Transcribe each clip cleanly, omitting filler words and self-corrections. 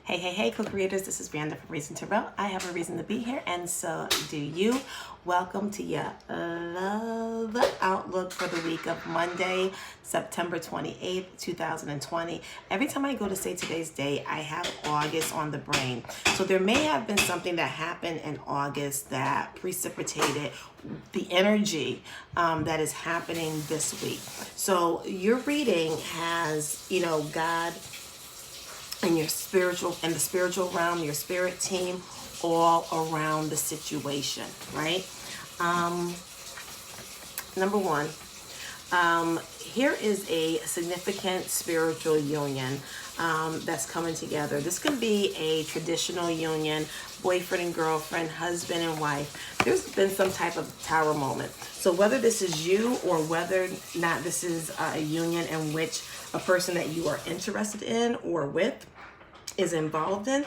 Hey, co-creators, this is Vanda from Reason to Row. I have a reason to be here, and so do you. Welcome to your love outlook for the week of Monday, September 28th, 2020. Every time I go to say today's date, I have August on the brain. So there may have been something that happened in August that precipitated the energy that is happening this week. So your reading has, God and your spiritual and the spiritual realm, your spirit team, all around the situation, right? Number one, here is a significant spiritual union that's coming together. This could be a traditional union, boyfriend and girlfriend, husband and wife. There's been some type of tower moment. So whether this is you or whether or not this is a union in which a person that you are interested in or with is involved in,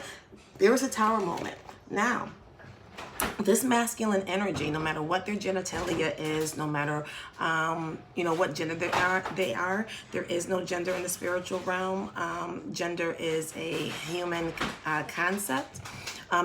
there is a tower moment. Now, this masculine energy, no matter what their genitalia is, no matter what gender they are, there is no gender in the spiritual realm. Gender is a human concept.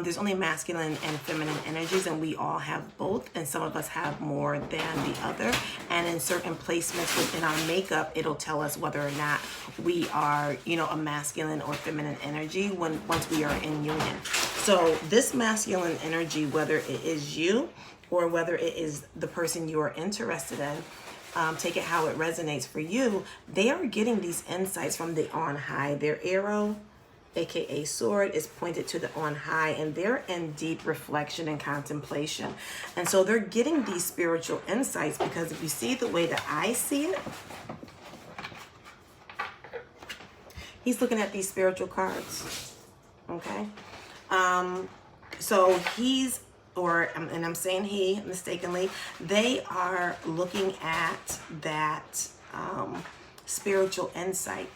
There's only masculine and feminine energies, and we all have both, and some of us have more than the other. And in certain placements within our makeup, it'll tell us whether or not we are, a masculine or feminine energy once we are in union. So this masculine energy, whether it is you or whether it is the person you are interested in, take it how it resonates for you. They are getting these insights from the on high. Their arrow, aka sword, is pointed to the on high, and they're in deep reflection and contemplation. And so they're getting these spiritual insights because if you see the way that I see it, he's looking at these spiritual cards. Okay. So he's, and I'm saying he mistakenly, they are looking at that spiritual insight.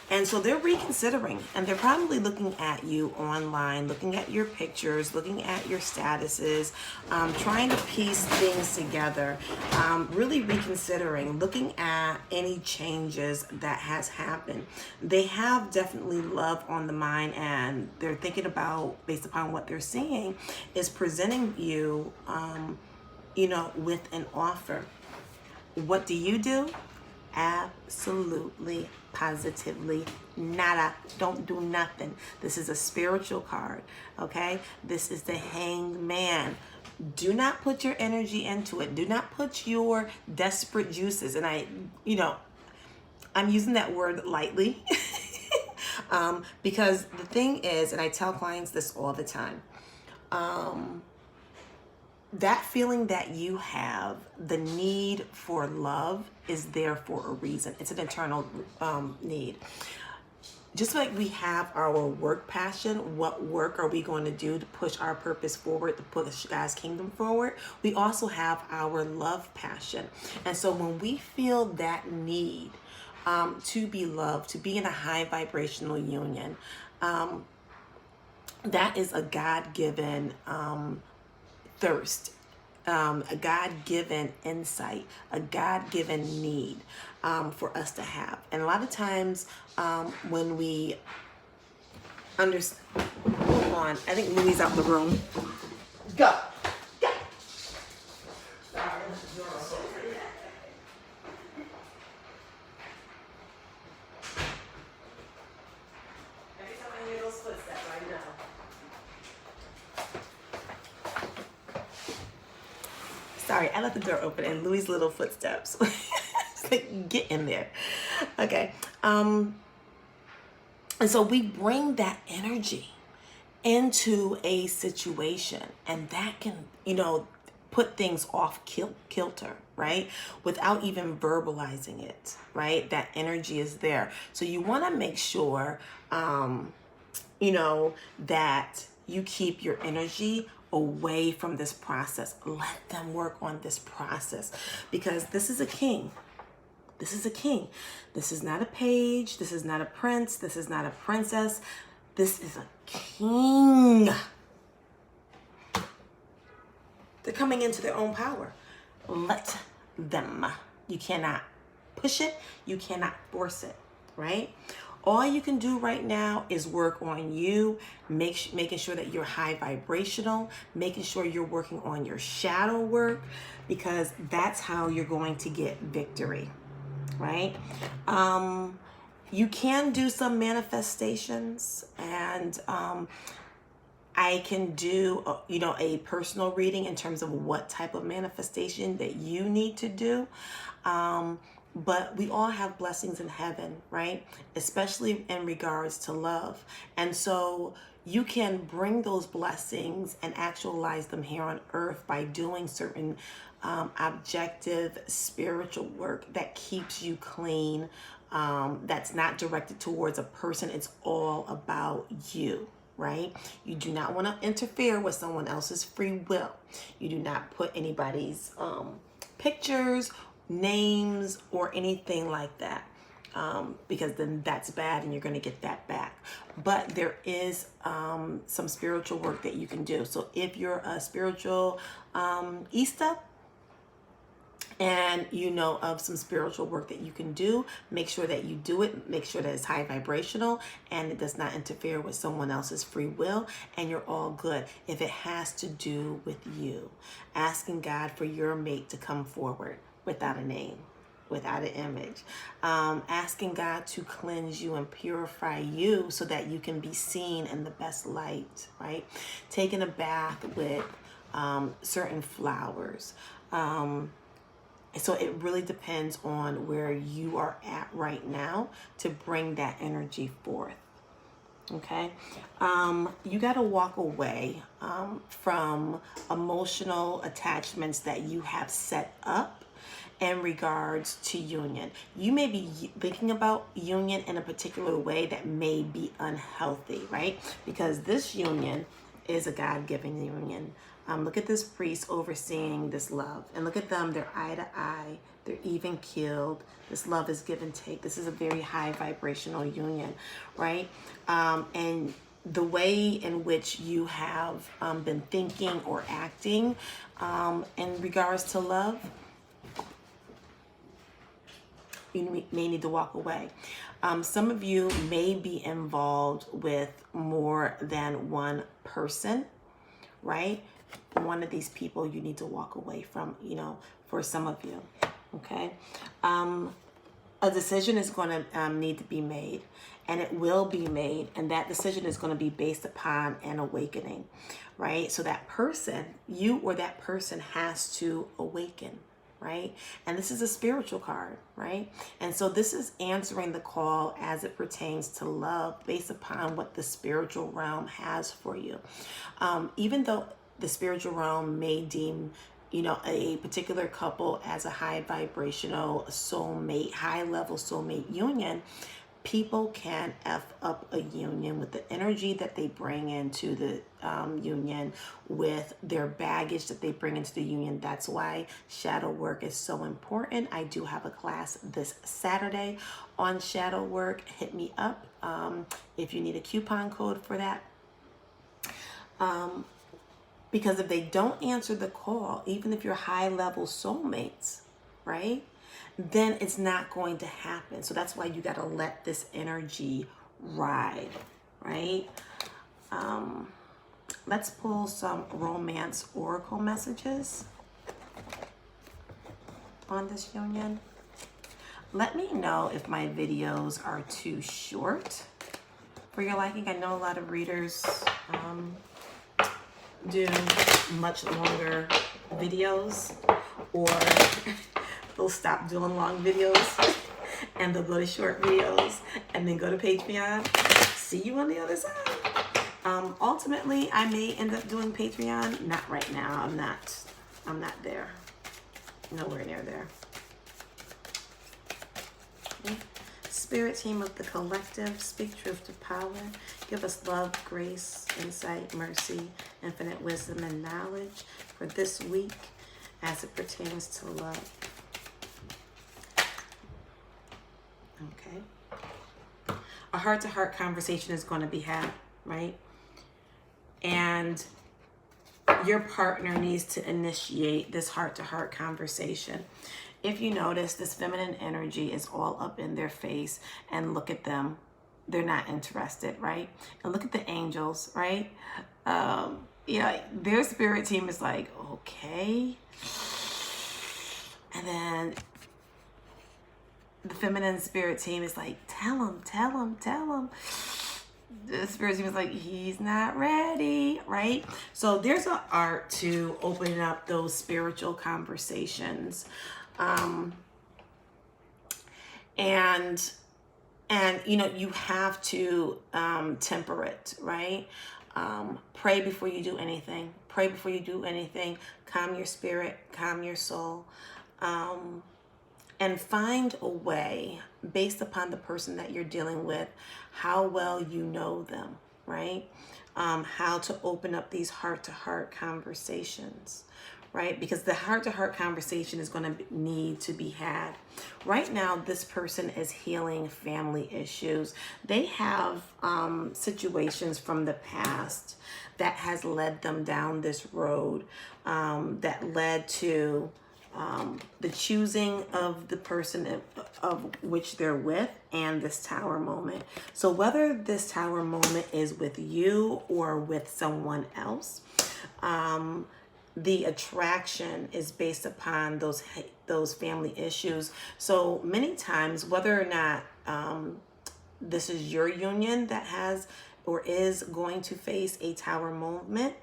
And so they're reconsidering, and they're probably looking at you online, looking at your pictures, looking at your statuses, trying to piece things together, really reconsidering, looking at any changes that has happened. They have definitely love on the mind, and they're thinking about, based upon what they're seeing, is presenting you, with an offer. What do you do? Absolutely, positively nada. Don't do nothing. This is a spiritual card, okay? This is the Hanged Man. Do not put your energy into it. Do not put your desperate juices. And I'm using that word lightly because the thing is, and I tell clients this all the time, that feeling that you have, the need for love, is there for a reason. It's an internal need. Just like we have our work passion, what work are we going to do to push our purpose forward, to push God's kingdom forward? We also have our love passion. And so when we feel that need to be loved, to be in a high vibrational union, that is a God-given thirst, a God-given insight, a God-given need for us to have. And a lot of times when we understand, hold on, I think Louie's out the room. Go. Sorry, every time I hear those footsteps, I know. Sorry, I left the door open and Louie's little footsteps. It's like, get in there. Okay. And so we bring that energy into a situation, and that can, put things off kilter, right? Without even verbalizing it, right? That energy is there. So you want to make sure, that you keep your energy away from this process. Let them work on this process, because this is a king. This is a king. This is not a page. This is not a prince. This is not a princess. This is a king. They're coming into their own power. Let them. You cannot push it. You cannot force it, right? All you can do right now is work on you, making sure that you're high vibrational, making sure you're working on your shadow work, because that's how you're going to get victory, right? You can do some manifestations, and I can do, a personal reading in terms of what type of manifestation that you need to do. But we all have blessings in heaven, right? Especially in regards to love. And so you can bring those blessings and actualize them here on earth by doing certain objective spiritual work that keeps you clean, that's not directed towards a person. It's all about you. Right? You do not want to interfere with someone else's free will. You do not put anybody's pictures, names, or anything like that, because then that's bad and you're going to get that back. But there is some spiritual work that you can do. So if you're a spiritual Ista, and you know of some spiritual work that you can do, make sure that you do it. Make sure that it's high vibrational and it does not interfere with someone else's free will, and you're all good. If it has to do with you, asking God for your mate to come forward without a name, without an image, asking God to cleanse you and purify you so that you can be seen in the best light, right? Taking a bath with certain flowers. So it really depends on where you are at right now to bring that energy forth. Okay. You got to walk away from emotional attachments that you have set up in regards to union. You may be thinking about union in a particular way that may be unhealthy, right? Because this union is a God-given union. Look at this priest overseeing this love. And look at them, they're eye to eye. They're even keeled. This love is give and take. This is a very high vibrational union, right? And the way in which you have been thinking or acting in regards to love, you may need to walk away. Some of you may be involved with more than one person, right? One of these people you need to walk away from, for some of you, okay? A decision is going to need to be made, and it will be made, and that decision is going to be based upon an awakening, right? So that person, you or that person, has to awaken, right? And this is a spiritual card, right? And so this is answering the call as it pertains to love based upon what the spiritual realm has for you. Even though the spiritual realm may deem, a particular couple as a high vibrational soulmate, high level soulmate union, people can F up a union with the energy that they bring into the union, with their baggage that they bring into the union. That's why shadow work is so important. I do have a class this Saturday on shadow work. Hit me up if you need a coupon code for that. Because if they don't answer the call, even if you're high level soulmates, right, then it's not going to happen. So that's why you got to let this energy ride, right? Let's pull some romance oracle messages on this union. Let me know if my videos are too short for your liking. I know a lot of readers do much longer videos, or they'll stop doing long videos and they'll go to short videos and then go to Patreon. See you on the other side. Ultimately, I may end up doing Patreon. Not right now. I'm not there. Nowhere near there. Okay. Spirit team of the collective, speak truth to power. Give us love, grace, insight, mercy, infinite wisdom, and knowledge for this week as it pertains to love. Okay. A heart-to-heart conversation is going to be had, right? And your partner needs to initiate this heart-to-heart conversation. If you notice, this feminine energy is all up in their face, and look at them. they're not interested, right? And look at the angels, right? Their spirit team is like, okay. And then the feminine spirit team is like, tell him, tell him, tell him. The spirit team is like, he's not ready, right? So there's an art to opening up those spiritual conversations. And you have to temper it, right? Pray before you do anything. Pray before you do anything. Calm your spirit, calm your soul. And find a way, based upon the person that you're dealing with, how well you know them, right? How to open up these heart-to-heart conversations, right? Because the heart-to-heart conversation is going to need to be had. Right now, this person is healing family issues. They have situations from the past that has led them down this road, that led to the choosing of the person of which they're with, and this tower moment. So whether this tower moment is with you or with someone else, the attraction is based upon those family issues. So many times, whether or not this is your union that has or is going to face a tower moment,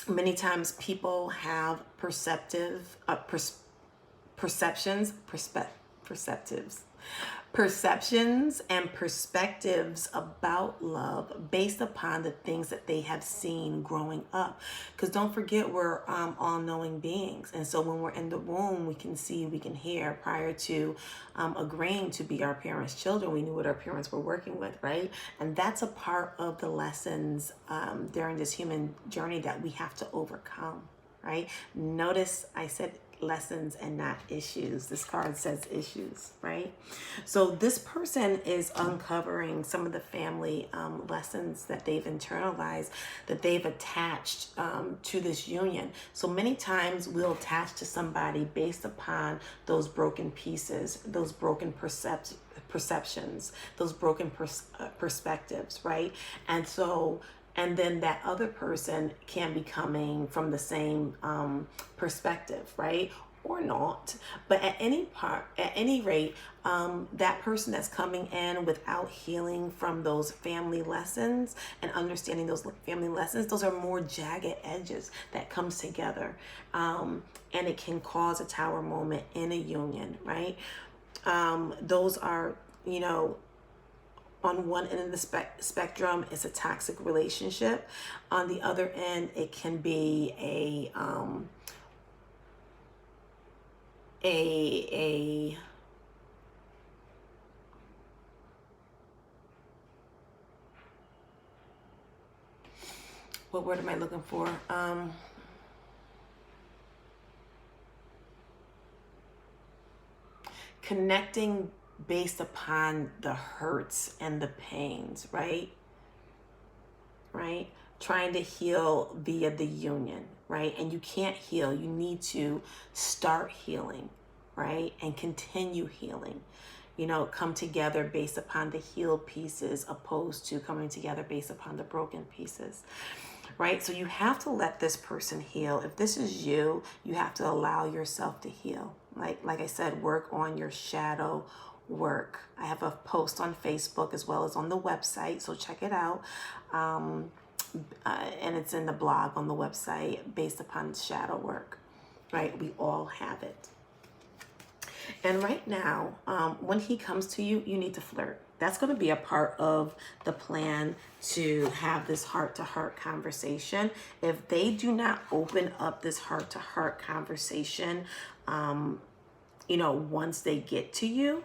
many times people have perceptives and perspectives about love based upon the things that they have seen growing up. Because don't forget, we're all-knowing beings. And so when we're in the womb, we can see, we can hear. Prior to agreeing to be our parents' children, we knew what our parents were working with, right? And that's a part of the lessons during this human journey that we have to overcome, right? Notice I said lessons and not issues. This card says issues, right? So this person is uncovering some of the family lessons that they've internalized, that they've attached to this union. So many times we'll attach to somebody based upon those broken pieces, those broken perceptions, those broken perspectives, right? And then that other person can be coming from the same perspective, right? Or not. But at any rate, that person that's coming in without healing from those family lessons and understanding those family lessons, those are more jagged edges that comes together. And it can cause a tower moment in a union, right? Those are, on one end of the spectrum, it's a toxic relationship. On the other end, it can be what word am I looking for? Connecting based upon the hurts and the pains, right? Trying to heal via the union, right? And you can't heal. You need to start healing, right? And continue healing. Come together based upon the healed pieces opposed to coming together based upon the broken pieces, right? So you have to let this person heal. If this is you, you have to allow yourself to heal. Like I said, work on your shadow work. I have a post on Facebook as well as on the website, so check it out. And it's in the blog on the website based upon shadow work, right? We all have it. And right now, when he comes to you, you need to flirt. That's going to be a part of the plan to have this heart-to-heart conversation. If they do not open up this heart-to-heart conversation, once they get to you,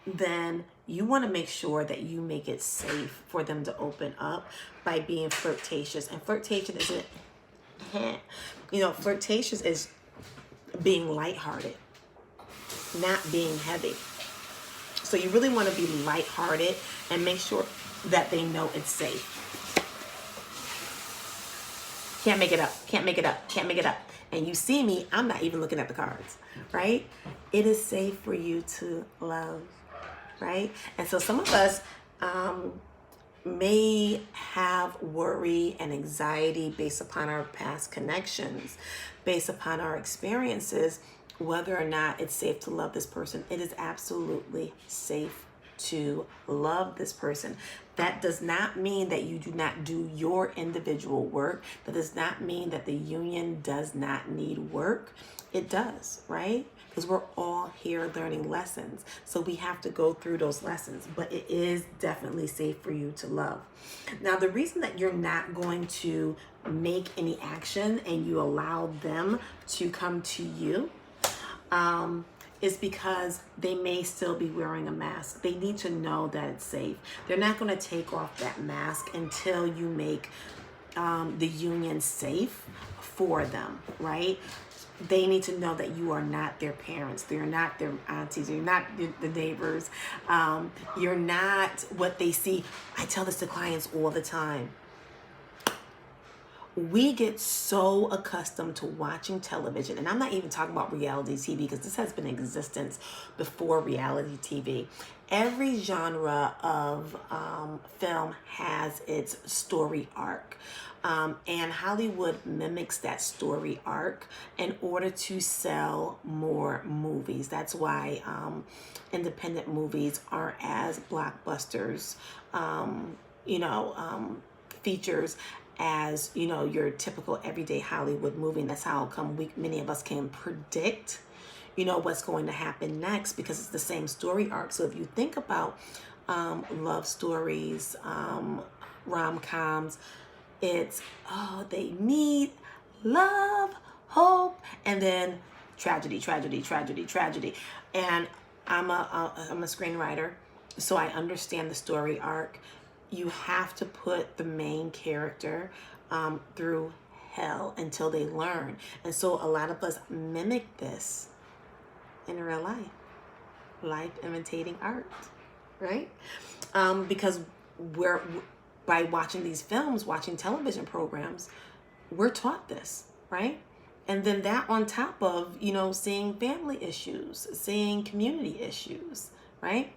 then you want to make sure that you make it safe for them to open up by being flirtatious. And flirtation isn't, flirtatious is being lighthearted, not being heavy. So you really want to be lighthearted and make sure that they know it's safe. Can't make it up, can't make it up, can't make it up. And you see me, I'm not even looking at the cards, right? It is safe for you to love. right? And so some of us may have worry and anxiety based upon our past connections, based upon our experiences, whether or not it's safe to love this person. It is absolutely safe to love this person. That does not mean that you do not do your individual work. That does not mean that the union does not need work. It does, right? Because we're all here learning lessons. So we have to go through those lessons, but it is definitely safe for you to love. Now, the reason that you're not going to make any action and you allow them to come to you is because they may still be wearing a mask. They need to know that it's safe. They're not going to take off that mask until you make the union safe for them, right? They need to know that you are not their parents. They're not their aunties. You're not the neighbors. You're not what they see. I tell this to clients all the time. We get so accustomed to watching television, and I'm not even talking about reality TV because this has been in existence before reality TV. Every genre of film has its story arc. And Hollywood mimics that story arc in order to sell more movies. That's why independent movies aren't as blockbusters, features as, your typical everyday Hollywood movie. And that's how come many of us can predict, what's going to happen next because it's the same story arc. So if you think about love stories, rom-coms, it's, they meet, love, hope, and then tragedy, tragedy, tragedy, tragedy. And I'm a screenwriter, so I understand the story arc. You have to put the main character through hell until they learn. And so a lot of us mimic this in real life imitating art, right? Because by watching these films, watching television programs, we're taught this, right? And then that on top of, seeing family issues, seeing community issues, right?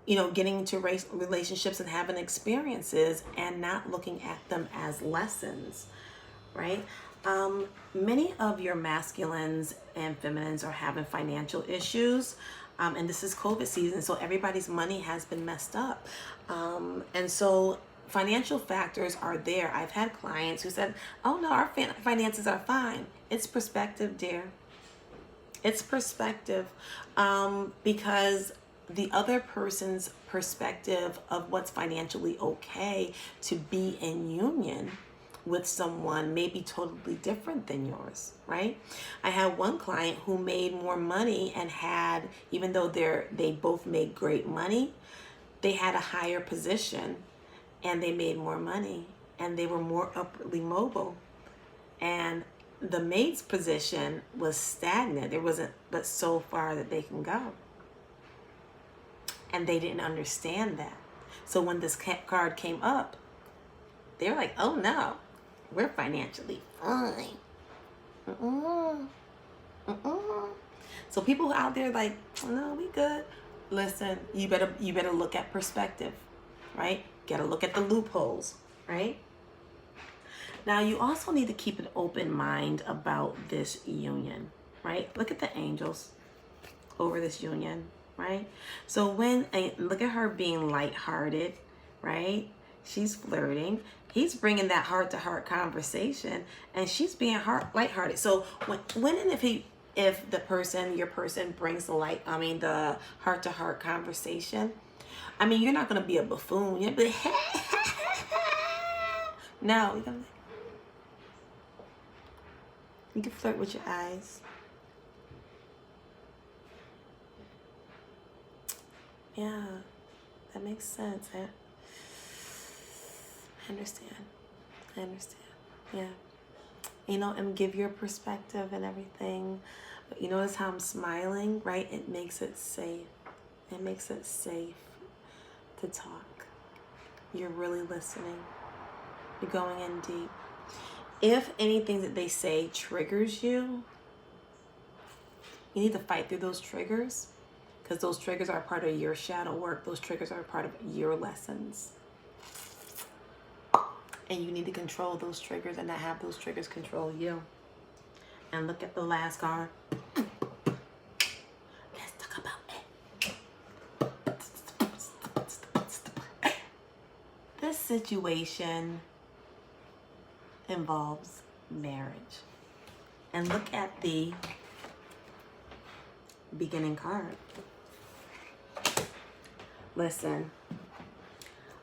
Getting into relationships and having experiences and not looking at them as lessons, right? Many of your masculines and feminines are having financial issues. And this is COVID season, so everybody's money has been messed up. And so financial factors are there. I've had clients who said, oh no, our finances are fine. It's perspective, dear. It's perspective. Because the other person's perspective of what's financially okay to be in union with someone may be totally different than yours, right? I had one client who made more money and had, even though they both made great money, they had a higher position and they made more money and they were more upwardly mobile. And the maid's position was stagnant. There wasn't but so far that they can go. And they didn't understand that. So when this card came up, they were like, oh no, we're financially fine. So people out there like, no, we good. Listen, you better look at perspective, right? Gotta look at the loopholes, right? Now you also need to keep an open mind about this union, right? Look at the angels over this union, right? So look at her being lighthearted, right? She's flirting. He's bringing that heart-to-heart conversation, and she's being lighthearted. So when and if your person brings the heart-to-heart conversation, you're not gonna be a buffoon. You're gonna be no, you can flirt with your eyes. Yeah, that makes sense. I understand. Yeah. And give your perspective and everything. But you notice how I'm smiling, right? It makes it safe. It makes it safe to talk. You're really listening. You're going in deep. If anything that they say triggers you, you need to fight through those triggers because those triggers are part of your shadow work. Those triggers are part of your lessons. And you need to control those triggers and not have those triggers control you. And look at the last card. Let's talk about it. This situation involves marriage. And look at the beginning card. Listen.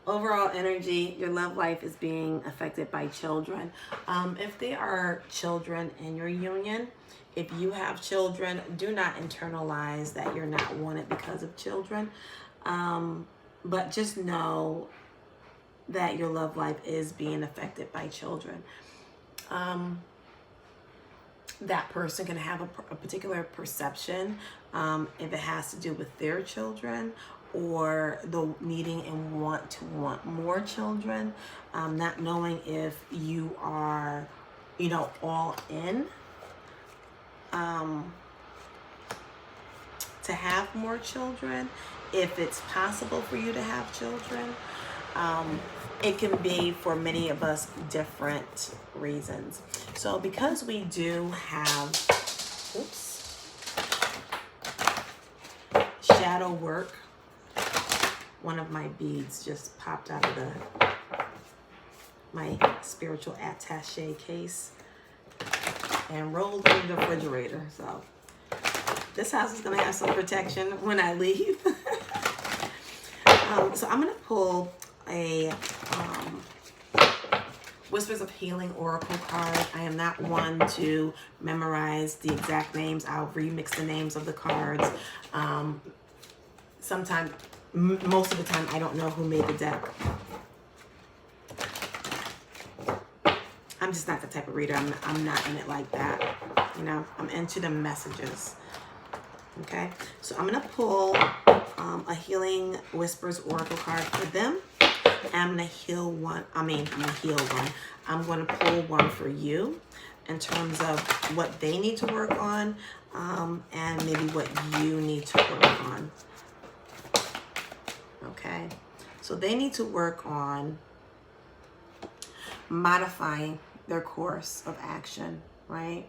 Overall energy, your love life is being affected by children. If there are children in your union, if you have children, do not internalize that you're not wanted because of children. But just know that your love life is being affected by children. That person can have a particular perception if it has to do with their children, or the needing and want more children, not knowing if you are, all in to have more children, if it's possible for you to have children. It can be, for many of us, different reasons. So because we do have, shadow work, one of my beads just popped out of my spiritual attaché case and rolled in the refrigerator. So this house is going to have some protection when I leave. So I'm going to pull a Whispers of Healing Oracle card. I am not one to memorize the exact names. I'll remix the names of the cards. Sometimes, most of the time, I don't know who made the deck. I'm just not the type of reader. I'm not in it like that. I'm into the messages. Okay, so I'm gonna pull a Healing Whispers Oracle card for them. And I'm gonna heal one. I'm gonna heal one. I'm gonna pull one for you in terms of what they need to work on, and maybe what you need to work on. Okay, so they need to work on modifying their course of action, right?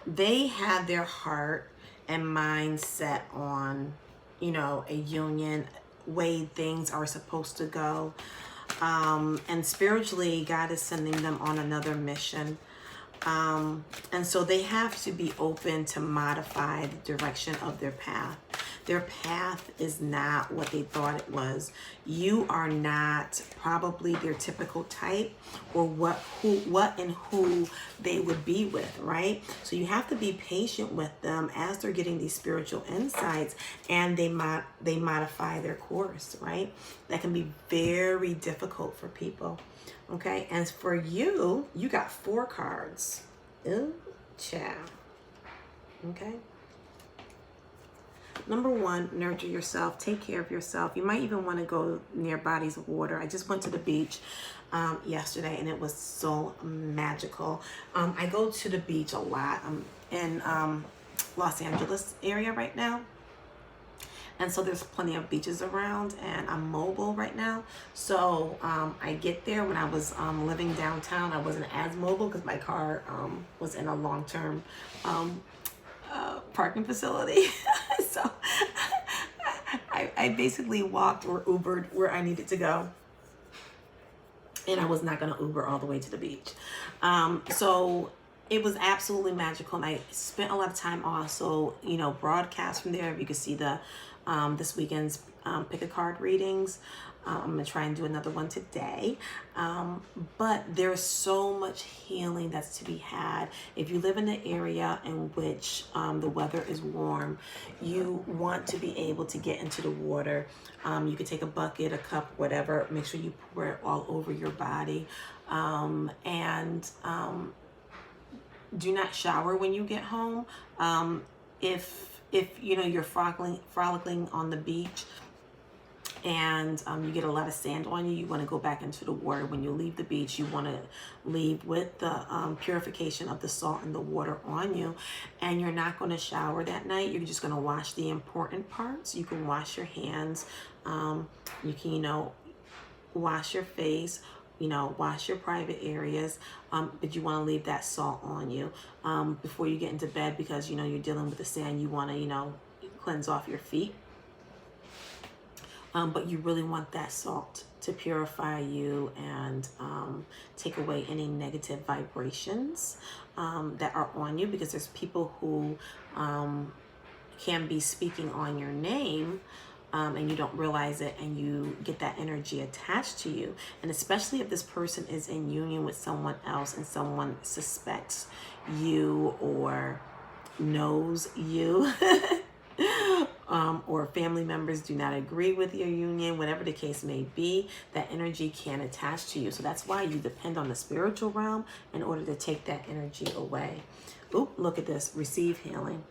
They have their heart and mind set on, a union, way things are supposed to go. And spiritually, God is sending them on another mission. And so they have to be open to modify the direction of their path. Their path is not what they thought it was. You are not probably their typical type, or what and who they would be with, right? So you have to be patient with them as they're getting these spiritual insights, and they modify their course, right? That can be very difficult for people. Okay, and for you, you got 4 cards. Ooh, child. Okay. Number 1, nurture yourself. Take care of yourself. You might even want to go near bodies of water. I just went to the beach yesterday, and it was so magical. I go to the beach a lot. I'm in Los Angeles area right now. And so there's plenty of beaches around, and I'm mobile right now. So I get there. When I was living downtown, I wasn't as mobile because my car was in a long-term parking facility. So I basically walked or Ubered where I needed to go. And I was not going to Uber all the way to the beach. So it was absolutely magical. And I spent a lot of time also, broadcast from there. You can see the this weekend's pick a card readings. I'm going to try and do another one today. But there's so much healing that's to be had. If you live in an area in which the weather is warm, you want to be able to get into the water. You could take a bucket, a cup, whatever. Make sure you pour it all over your body. Do not shower when you get home. If you're frolicking on the beach, and you get a lot of sand on you, you want to go back into the water. When you leave the beach, you want to leave with the purification of the salt and the water on you. And you're not going to shower that night. You're just going to wash the important parts. You can wash your hands. You can, wash your face, wash your private areas, but you want to leave that salt on you before you get into bed, because you're dealing with the sand. You want to cleanse off your feet, but you really want that salt to purify you and take away any negative vibrations that are on you, because there's people who can be speaking on your name, and you don't realize it, and you get that energy attached to you. And especially if this person is in union with someone else and someone suspects you or knows you, or family members do not agree with your union, whatever the case may be, that energy can attach to you. So that's why you depend on the spiritual realm in order to take that energy away. Oop, look at this, receive healing.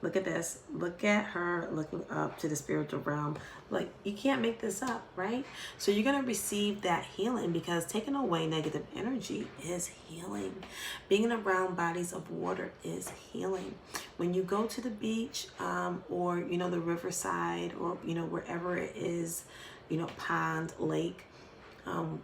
Look at this. Look at her looking up to the spiritual realm. Like, you can't make this up, right? So you're going to receive that healing, because taking away negative energy is healing. Being around bodies of water is healing. When you go to the beach, or, the riverside, or, wherever it is, pond, lake,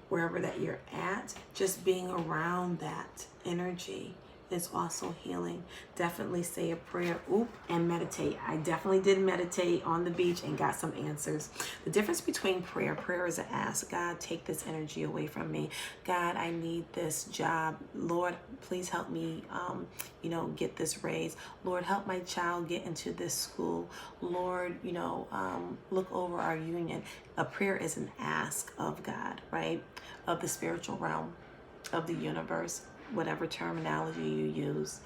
wherever that you're at, just being around that energy is also healing. Definitely say a prayer, and meditate. I definitely did meditate on the beach and got some answers. The difference between prayer is an ask. God, take this energy away from me. God, I need this job. Lord, please help me, get this raise. Lord, help my child get into this school. Lord, look over our union. A prayer is an ask of God, right? Of the spiritual realm, of the universe, whatever terminology you use.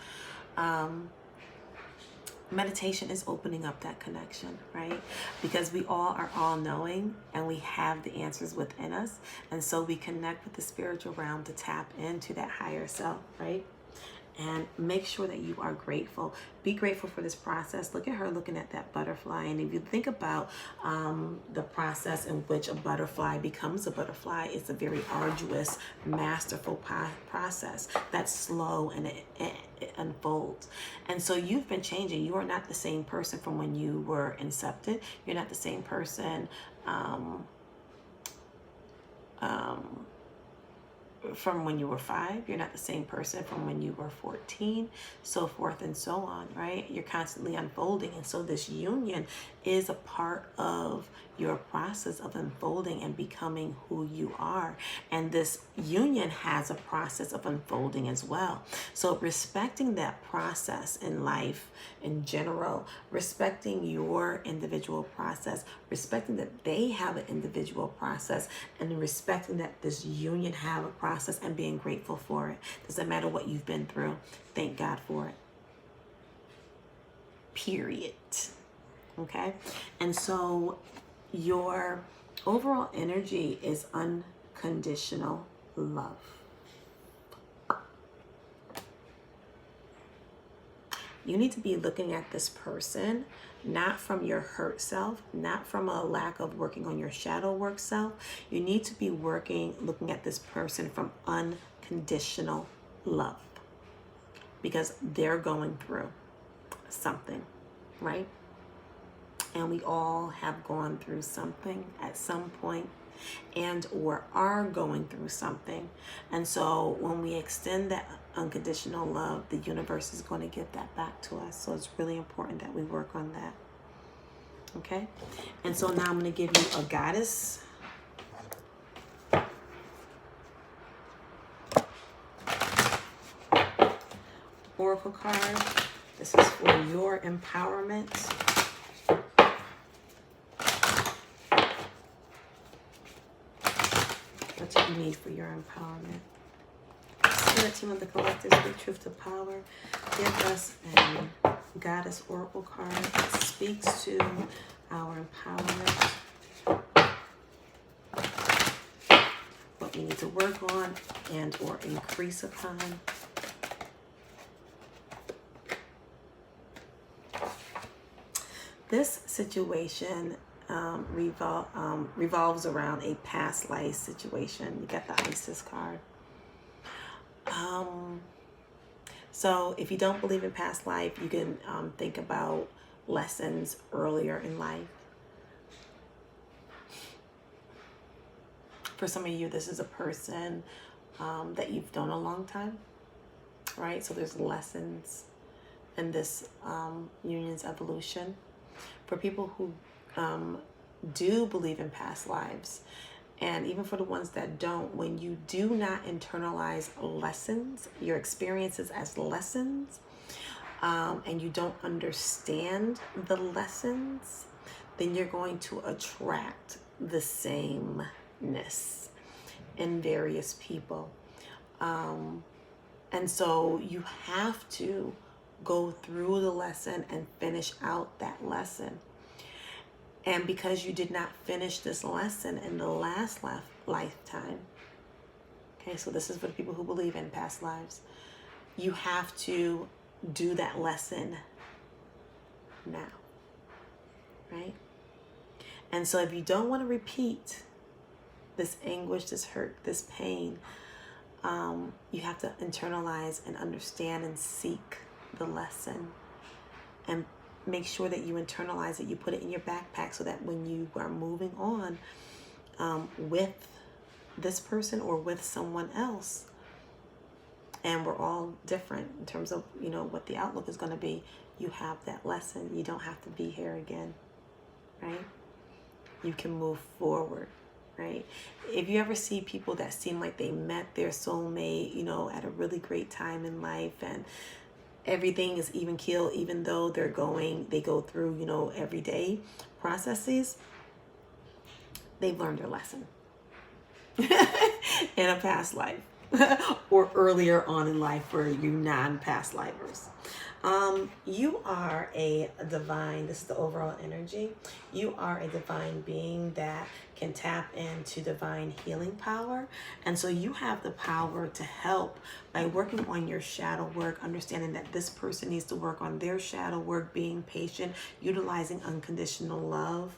Meditation is opening up that connection, right? Because we all are all-knowing, and we have the answers within us. And so we connect with the spiritual realm to tap into that higher self, right? And make sure that you are grateful. Be grateful for this process. Look at her looking at that butterfly. And if you think about the process in which a butterfly becomes a butterfly, it's a very arduous, masterful process that's slow, and it unfolds. And so you've been changing. You are not the same person from when you were incepted. You're not the same person from when you were 5, you're not the same person from when you were 14, so forth and so on, right? You're constantly unfolding. And so this union is a part of your process of unfolding and becoming who you are. And this union has a process of unfolding as well. So respecting that process in life in general, respecting your individual process, respecting that they have an individual process, and respecting that this union have a process, and being grateful for it. Doesn't matter what you've been through. Thank God for it. Period. Okay? And so your overall energy is unconditional love. You need to be looking at this person not from your hurt self, not from a lack of working on your shadow work self. You need to be looking at this person from unconditional love, because they're going through something, right? And we all have gone through something at some point, and or are going through something. And so when we extend that unconditional love, the universe is going to give that back to us. So it's really important that we work on that. Okay? And so now I'm going to give you a goddess oracle card. This is for your empowerment. What do you need for your empowerment? Spirit team of the collective, speak truth to power. Give us a goddess oracle card that speaks to our empowerment, what we need to work on and or increase upon. This situation revolves around a past life situation. You got the Isis card. So if you don't believe in past life, you can think about lessons earlier in life. For some of you, this is a person that you've known a long time, right? So there's lessons in this union's evolution. For people who do believe in past lives, and even for the ones that don't, when you do not internalize lessons, your experiences as lessons, and you don't understand the lessons, then you're going to attract the sameness in various people. And so you have to go through the lesson and finish out that lesson. And because you did not finish this lesson in the last lifetime, okay, so this is for the people who believe in past lives, you have to do that lesson now, right? And so if you don't want to repeat this anguish, this hurt, this pain, you have to internalize and understand and seek the lesson, and make sure that you internalize it. You put it in your backpack so that when you are moving on with this person or with someone else, and we're all different in terms of, you know, what the outlook is going to be, you have that lesson. You don't have to be here again, right? You can move forward, right? If you ever see people that seem like they met their soulmate, you know, at a really great time in life, and everything is even keel, even though they go through, you know, everyday processes, they've learned their lesson in a past life or earlier on in life for you non-past lifers. You are a divine, this is the overall energy. You are a divine being that can tap into divine healing power. And so you have the power to help by working on your shadow work, understanding that this person needs to work on their shadow work, being patient, utilizing unconditional love,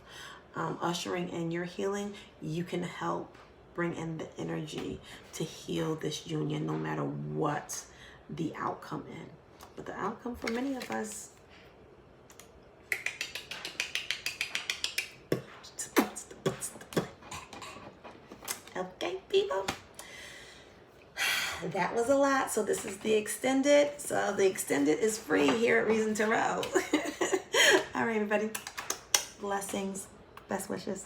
ushering in your healing. You can help bring in the energy to heal this union, no matter what the outcome is. But the outcome for many of us, okay, people, that was a lot. So this is the extended. So the extended is free here at Reason Tarot. All right, everybody. Blessings. Best wishes.